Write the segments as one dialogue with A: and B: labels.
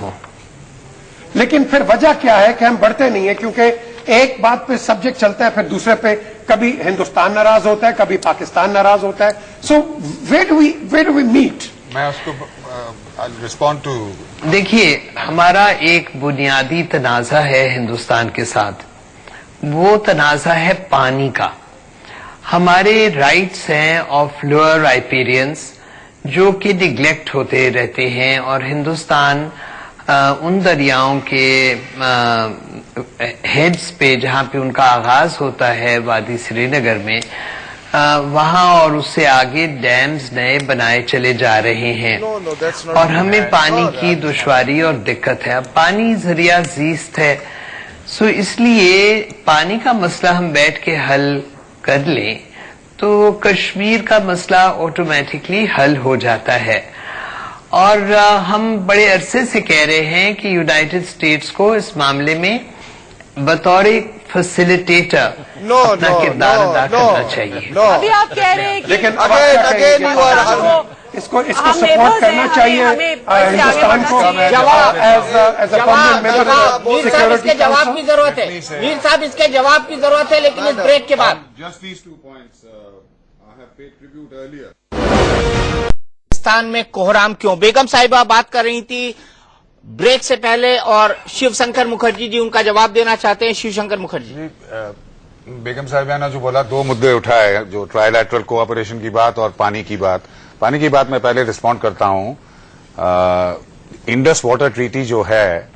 A: हो।
B: लेकिन फिर वजह क्या है कि हम बढ़ते नहीं है? क्योंकि एक बात पे सब्जेक्ट चलता है, फिर दूसरे पे कभी हिंदुस्तान नाराज होता है, कभी पाकिस्तान नाराज होता है। So where do we meet?
C: मैं उसको रिस्पॉन्ड टू।
A: देखिए, हमारा एक बुनियादी तनाजा है हिंदुस्तान के साथ, वो तनाजा है पानी का। हमारे राइट्स हैं ऑफ लोअर राइपेरियंस जो कि निग्लेक्ट होते रहते हैं, और हिंदुस्तान उन दरियाओं के हेड्स पे जहां पे उनका आगाज होता है वादी श्रीनगर में, वहां और उससे आगे डैम्स नए बनाए चले जा रहे हैं। और हमें पानी की दुश्वारी और दिक्कत है। अब पानी जरिया ज़ीस्त है, सो इसलिए पानी का मसला हम बैठ के हल कर लें तो कश्मीर का मसला ऑटोमेटिकली हल हो जाता है। और हम बड़े अरसे से कह रहे हैं कि यूनाइटेड स्टेट्स को इस मामले में बतौर फैसिलिटेटर अपना किरदार अदा करना चाहिए।
D: अभी आप कह रहे हैं कि
B: लेकिन इसको सपोर्ट करना चाहिए हिंदुस्तान को।
D: जवाब इसके जवाब की जरूरत है, मीर साहब इसके जवाब की जरूरत है, लेकिन इस ब्रेक के बाद। पाकिस्तान में कोहराम क्यों? बेगम साहिबा बात कर रही थी ब्रेक से पहले, और शिवशंकर मुखर्जी जी उनका जवाब देना चाहते हैं। शिवशंकर मुखर्जी।
C: बेगम साहिबा ने जो बोला, दो मुद्दे उठाए, जो ट्राइलैटरल कोऑपरेशन की बात और पानी की बात। पानी की बात मैं पहले रिस्पॉन्ड करता हूं। इंडस वाटर ट्रीटी जो है,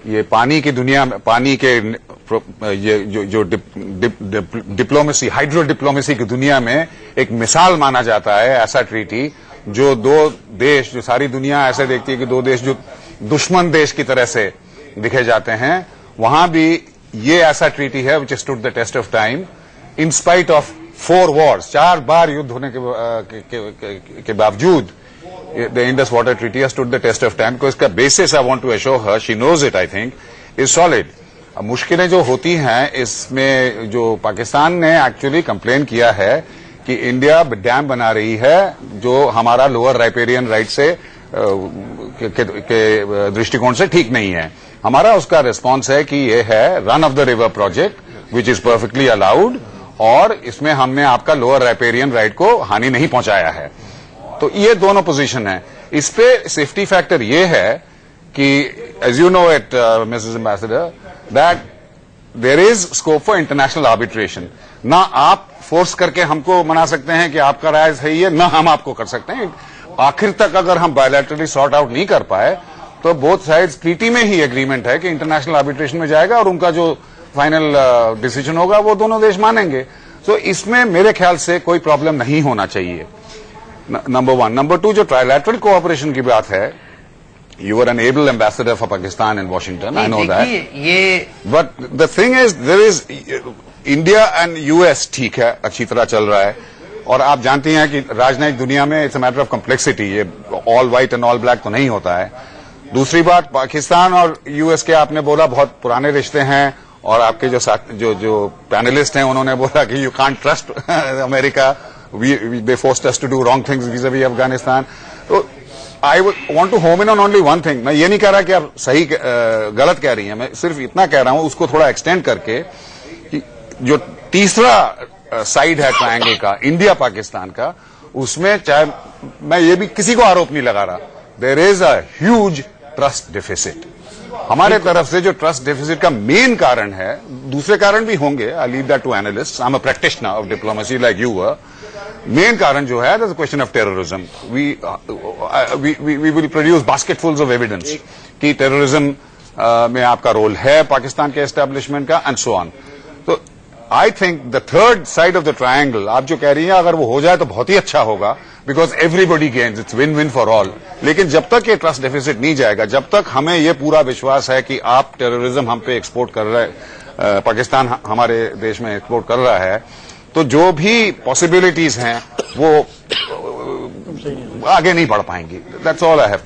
C: ये पानी की दुनिया में, पानी के ये जो डिप्लोमेसी, हाइड्रो डिप्लोमेसी की दुनिया में एक मिसाल माना जाता है। ऐसा ट्रीटी जो दो देश, जो सारी दुनिया ऐसे देखती है कि दो देश जो दुश्मन देश की तरह से दिखे जाते हैं, वहां भी ये ऐसा ट्रीटी है which stood the test of time in spite of 4 wars. 4 बार युद्ध होने के बावजूद the Indus water treaty has stood the test of time. इसका basis I want to assure her, she knows it, I think is solid. अब मुश्किलें जो होती हैं इसमें, जो पाकिस्तान ने एक्चुअली कंप्लेन किया है कि इंडिया डैम बना रही है जो हमारा लोअर राइपेरियन राइट से के दृष्टिकोण से ठीक नहीं है। हमारा उसका रिस्पांस है कि ये है run of the river project which is perfectly allowed, और इसमें हमने आपका लोअर राइपेरियन राइट को हानि नहीं पहुंचाया है। तो ये दोनों पोजीशन है। इस पे सेफ्टी फैक्टर ये है कि as you know it Mrs ambassador, that there is scope for international arbitration. ना आप फोर्स करके हमको मना सकते हैं कि आपका राय सही है, ना हम आपको कर सकते हैं। आखिर तक अगर हम बायलैटरली सॉर्ट आउट नहीं कर पाए तो बोथ साइड्स ट्रीटी में ही एग्रीमेंट है कि इंटरनेशनल आर्बिट्रेशन में जाएगा, और उनका जो फाइनल डिसीजन होगा वो दोनों देश मानेंगे। सो इसमें मेरे ख्याल से कोई प्रॉब्लम नहीं होना चाहिए, नंबर 1। नंबर 2, जो ट्राइलैटरल कोऑपरेशन की बात है, you were an able ambassador for Pakistan in Washington, I know that. But the thing is, there is India and US ठीक है, अच्छी तरह चल रहा है, और आप जानती हैं कि राजनयिक दुनिया में it's a matter of complexity, ये all white and all black तो नहीं होता है। दूसरी बात, पाकिस्तान और यूएस के आपने बोला बहुत पुराने रिश्ते हैं, और आपके जो साथ जो पैनलिस्ट हैं उन्होंने बोला कि you can't trust America, they forced us to do wrong things vis-a-vis Afghanistan. तो I want to home in on only one thing. मैं ये नहीं कह रहा कि आप सही गलत कह रही हैं, मैं सिर्फ इतना कह रहा हूं, उसको थोड़ा एक्सटेंड करके, कि जो तीसरा साइड है ट्रायंगल का, इंडिया पाकिस्तान का, उसमें चाहे मैं ये भी किसी को आरोप नहीं लगा रहा, there is a huge trust deficit. हमारे तरफ से जो ट्रस्ट डेफिसिट का मेन कारण है, दूसरे कारण भी होंगे, I leave that to analyst, I am a practitioner of diplomacy like you were. Main कारण जो है, that's a question of terrorism. We will produce basketfuls of evidence कि टेररिज्म में आपका रोल है पाकिस्तान के एस्टेब्लिशमेंट का, एंड सो ऑन। तो I think the third side of the triangle, आप जो कह रही हैं, अगर वो हो जाए तो बहुत ही अच्छा होगा, because everybody gains, it's win win for all. लेकिन जब तक ये ट्रस्ट डेफिसिट नहीं जाएगा, जब तक हमें ये पूरा विश्वास है कि आप टेररिज्म हम पे एक्सपोर्ट कर रहे हैं, पाकिस्तान हमारे देश में एक्सपोर्ट कर रहा है, तो जो भी पॉसिबिलिटीज हैं वो आगे नहीं बढ़ पाएंगी। That's all I have to